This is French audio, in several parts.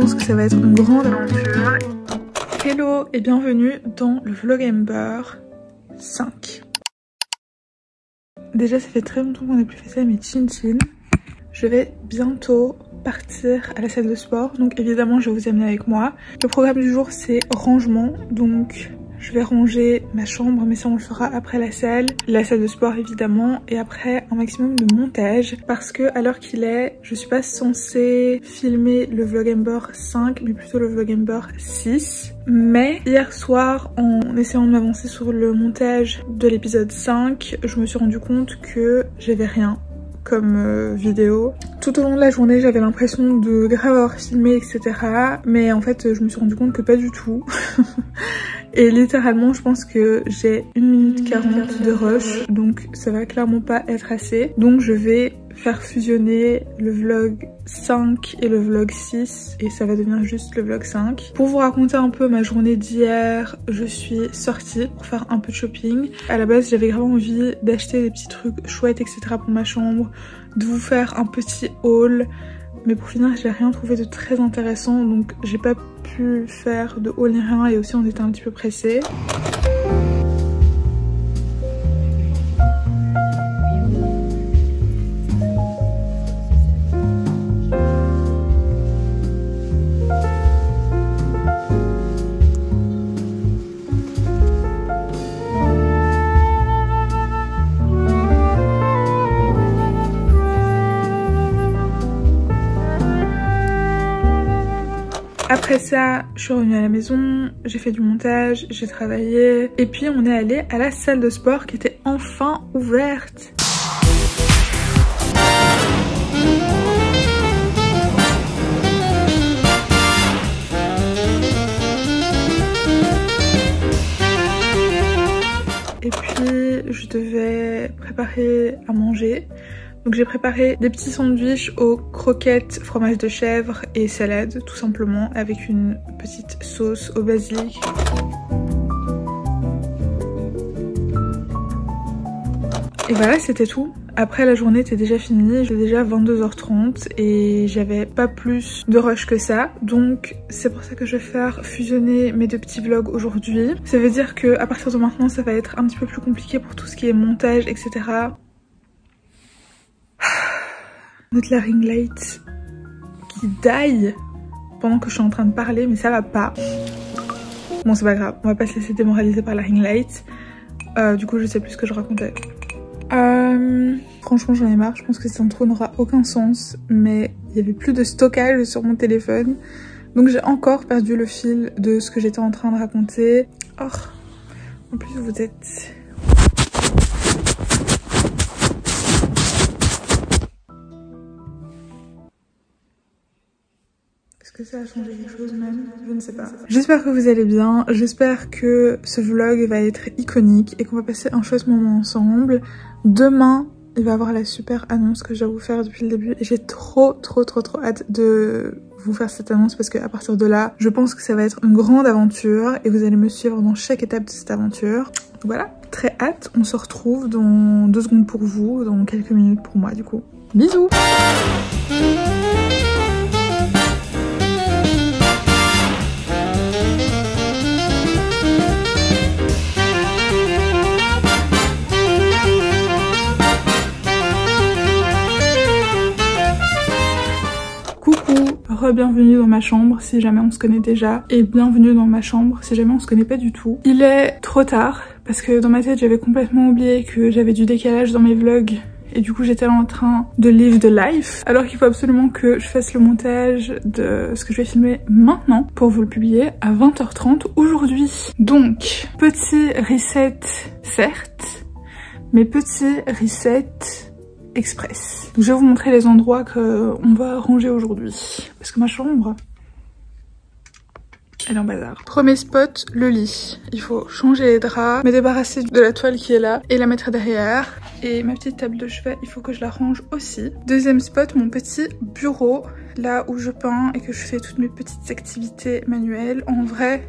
pense que ça va être une grande aventure. Hello et bienvenue dans le Vlogember 5. Déjà ça fait très longtemps qu'on n'a plus fait ça mes chin-chin. Je vais bientôt partir à la salle de sport, donc évidemment je vais vous amener avec moi. Le programme du jour c'est rangement, donc je vais ranger ma chambre, mais ça on le fera après la salle de sport évidemment, et après un maximum de montage, parce que à l'heure qu'il est, je suis pas censée filmer le Vlogember 5, mais plutôt le Vlogember 6. Mais hier soir, en essayant de m'avancer sur le montage de l'épisode 5, je me suis rendu compte que j'avais rien comme vidéo. Tout au long de la journée j'avais l'impression de grave avoir filmé etc, mais en fait je me suis rendu compte que pas du tout. Et littéralement je pense que j'ai 1 minute 40 de rush, donc ça va clairement pas être assez. Donc je vais faire fusionner le vlog 5 et le vlog 6 et ça va devenir juste le vlog 5. Pour vous raconter un peu ma journée d'hier, je suis sortie pour faire un peu de shopping. À la base j'avais grave envie d'acheter des petits trucs chouettes etc pour ma chambre, de vous faire un petit haul, mais pour finir j'ai rien trouvé de très intéressant, donc j'ai pas pu faire de haul ni rien, et aussi on était un petit peu pressés. Après ça, je suis revenue à la maison, j'ai fait du montage, j'ai travaillé, et puis on est allé à la salle de sport qui était enfin ouverte. Et puis je devais préparer à manger. Donc j'ai préparé des petits sandwichs aux croquettes, fromage de chèvre et salade tout simplement, avec une petite sauce au basilic. Et voilà, c'était tout. Après la journée était déjà finie, il était déjà 22h30 et j'avais pas plus de rush que ça. Donc c'est pour ça que je vais faire fusionner mes 2 petits vlogs aujourd'hui. Ça veut dire que à partir de maintenant ça va être un petit peu plus compliqué pour tout ce qui est montage etc. Note la ring light qui die pendant que je suis en train de parler, mais ça va pas. Bon c'est pas grave, on va pas se laisser démoraliser par la ring light. Du coup je sais plus ce que je racontais. Franchement j'en ai marre, je pense que cette intro n'aura aucun sens, mais il y avait plus de stockage sur mon téléphone, donc j'ai encore perdu le fil de ce que j'étais en train de raconter. Oh, en plus vous êtes... Est-ce que ça a changé quelque chose même? Je ne sais pas. J'espère que vous allez bien, j'espère que ce vlog va être iconique et qu'on va passer un chouette moment ensemble. Demain, il va y avoir la super annonce que je dois vous faire depuis le début et j'ai trop hâte de vous faire cette annonce, parce qu'à partir de là, je pense que ça va être une grande aventure et vous allez me suivre dans chaque étape de cette aventure. Voilà, très hâte, on se retrouve dans 2 secondes pour vous, dans quelques minutes pour moi du coup. Bisous! Bienvenue dans ma chambre si jamais on se connaît déjà, et bienvenue dans ma chambre si jamais on se connaît pas du tout. Il est trop tard parce que dans ma tête j'avais complètement oublié que j'avais du décalage dans mes vlogs et du coup j'étais en train de live the life, alors qu'il faut absolument que je fasse le montage de ce que je vais filmer maintenant pour vous le publier à 20h30 aujourd'hui. Donc petit reset certes, mais petit reset express. Donc je vais vous montrer les endroits qu'on va ranger aujourd'hui, parce que ma chambre elle est en bazar. Premier spot, le lit. Il faut changer les draps, me débarrasser de la toile qui est là et la mettre derrière. Et ma petite table de chevet, il faut que je la range aussi. Deuxième spot, mon petit bureau, là où je peins et que je fais toutes mes petites activités manuelles. En vrai,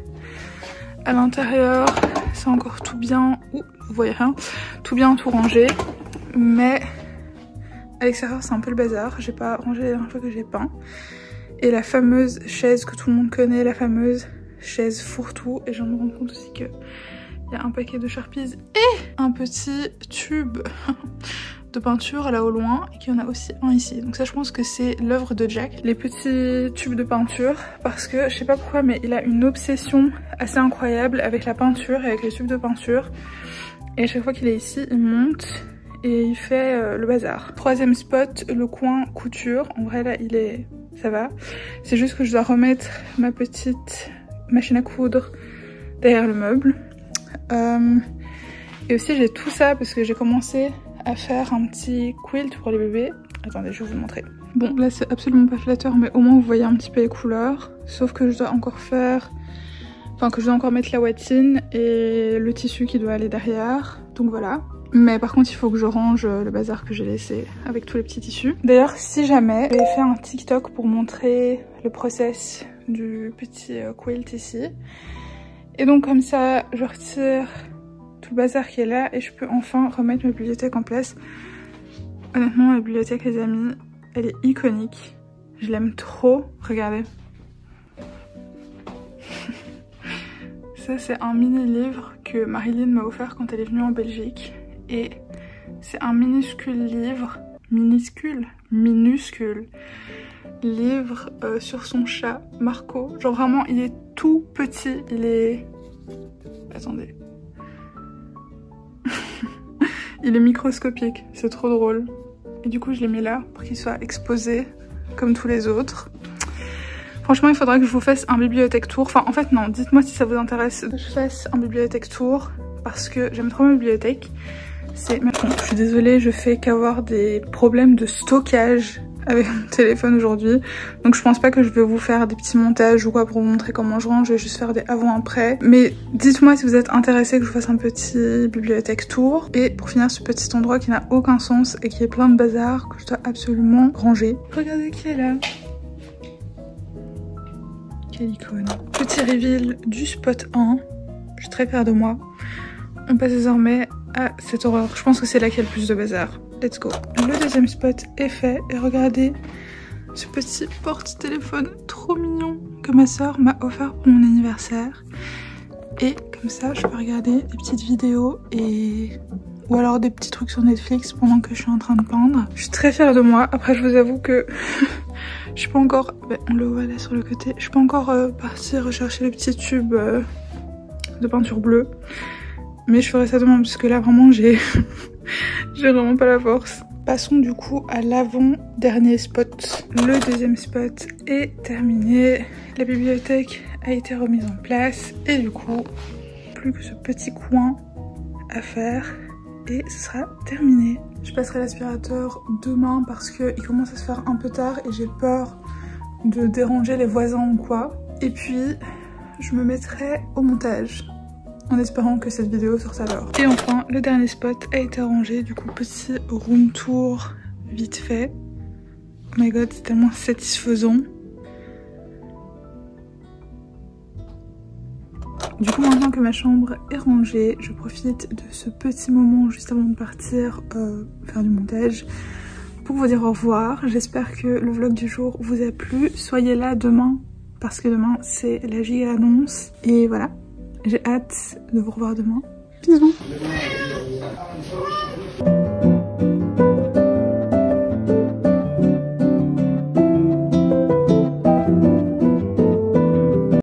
à l'intérieur c'est encore tout bien, ouh, vous voyez rien, tout bien, tout rangé, mais à l'extérieur c'est un peu le bazar. J'ai pas rangé la dernière fois que j'ai peint. Et la fameuse chaise que tout le monde connaît, la fameuse chaise fourre-tout. Et je viens de me rendre compte aussi qu'il y a un paquet de Sharpies et un petit tube de peinture là au loin, et qu'il y en a aussi un ici. Donc ça, je pense que c'est l'œuvre de Jack, les petits tubes de peinture, parce que je sais pas pourquoi mais il a une obsession assez incroyable avec la peinture et avec les tubes de peinture, et à chaque fois qu'il est ici il monte et il fait le bazar. Troisième spot, le coin couture. En vrai là il est... ça va, c'est juste que je dois remettre ma petite machine à coudre derrière le meuble. Et aussi j'ai tout ça parce que j'ai commencé à faire un petit quilt pour les bébés. Attendez, je vais vous le montrer. Bon, là c'est absolument pas flatteur, mais au moins vous voyez un petit peu les couleurs. Sauf que je dois encore faire... enfin que je dois encore mettre la watine et le tissu qui doit aller derrière. Donc voilà. Mais par contre il faut que je range le bazar que j'ai laissé avec tous les petits tissus. D'ailleurs si jamais, je vais faire un TikTok pour montrer le process du petit quilt ici. Et donc comme ça je retire tout le bazar qui est là et je peux enfin remettre ma bibliothèque en place. Honnêtement la bibliothèque les amis, elle est iconique. Je l'aime trop, regardez. Ça c'est un mini livre que Marilyn m'a offert quand elle est venue en Belgique. Et c'est un minuscule livre, minuscule livre sur son chat Marco. Genre vraiment il est tout petit, il est... attendez. Il est microscopique, c'est trop drôle. Et du coup je l'ai mis là pour qu'il soit exposé comme tous les autres. Franchement il faudra que je vous fasse un bibliothèque tour. Enfin en fait non, dites-moi si ça vous intéresse que je fasse un bibliothèque tour. Parce que j'aime trop ma bibliothèque. C'est... bon, je suis désolée, je fais qu'avoir des problèmes de stockage avec mon téléphone aujourd'hui. Donc je pense pas que je vais vous faire des petits montages ou quoi pour vous montrer comment je range. Je vais juste faire des avant-après. Mais dites-moi si vous êtes intéressé que je vous fasse un petit bibliothèque tour. Et pour finir, ce petit endroit qui n'a aucun sens et qui est plein de bazar que je dois absolument ranger. Regardez qui est là. Quelle icône. Petit reveal du spot 1. Je suis très fière de moi. On passe désormais à cette horreur. Je pense que c'est là qu'il y a le plus de bazar. Let's go. Le deuxième spot est fait. Et regardez ce petit porte-téléphone trop mignon que ma soeur m'a offert pour mon anniversaire. Et comme ça, je peux regarder des petites vidéos et... ou alors des petits trucs sur Netflix pendant que je suis en train de peindre. Je suis très fière de moi. Après, je vous avoue que je suis pas encore... ben, on le voit là sur le côté. Je suis pas encore partie rechercher les petits tubes de peinture bleue. Mais je ferai ça demain parce que là vraiment j'ai vraiment pas la force. Passons du coup à l'avant-dernier spot. Le deuxième spot est terminé. La bibliothèque a été remise en place. Et du coup, plus que ce petit coin à faire. Et ce sera terminé. Je passerai l'aspirateur demain parce qu'il commence à se faire un peu tard. Et j'ai peur de déranger les voisins ou quoi. Et puis, je me mettrai au montage. En espérant que cette vidéo sorte à l'heure. Et enfin, le dernier spot a été rangé. Du coup, petit room tour vite fait. Oh my god, c'est tellement satisfaisant. Du coup, maintenant que ma chambre est rangée, je profite de ce petit moment juste avant de partir faire du montage pour vous dire au revoir. J'espère que le vlog du jour vous a plu. Soyez là demain parce que demain c'est la giga annonce. Et voilà. J'ai hâte de vous revoir demain. Bisous.